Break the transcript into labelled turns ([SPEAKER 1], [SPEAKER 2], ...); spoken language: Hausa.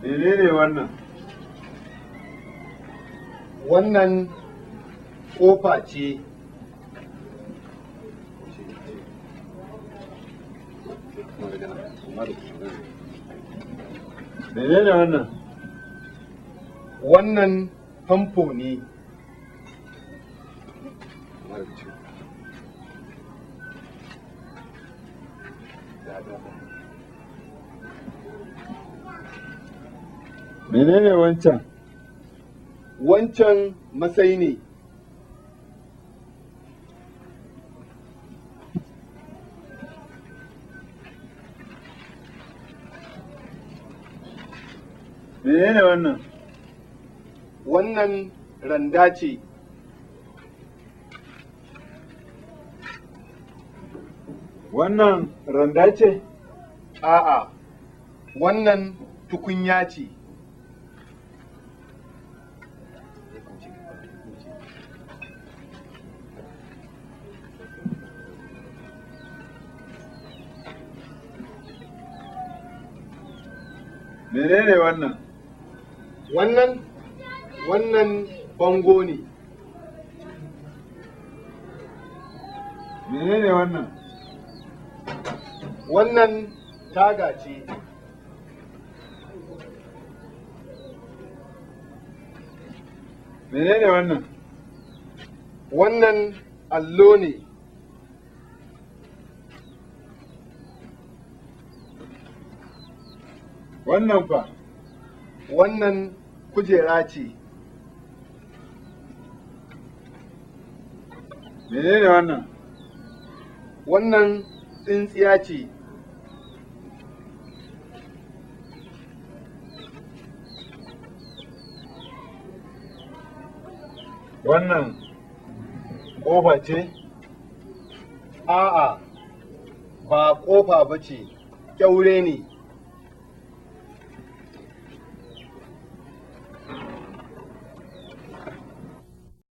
[SPEAKER 1] Menene wannan?
[SPEAKER 2] Wannan ƙofa ce.
[SPEAKER 1] Menene wannan?
[SPEAKER 2] Wannan famfo ne.
[SPEAKER 1] Menene wancan?
[SPEAKER 2] Wancan masai ne.
[SPEAKER 1] Menene wannan?
[SPEAKER 2] Wannan randa ce.
[SPEAKER 1] Wannan randa ce?
[SPEAKER 2] A'a, wannan tukunya ce.
[SPEAKER 1] Menene wannan?
[SPEAKER 2] Wannan bango ne.
[SPEAKER 1] Menene wannan?
[SPEAKER 2] Wannan taga ce.
[SPEAKER 1] Menene wannan?
[SPEAKER 2] Wannan allo ne.
[SPEAKER 1] Wannan fa?
[SPEAKER 2] Wannan kujera ce.
[SPEAKER 1] Menene wannan?
[SPEAKER 2] Wannan tsintsiya ce.
[SPEAKER 1] Wannan ƙofa ce?
[SPEAKER 2] A'a, ba ƙofa ba ce, ƙyaure ne.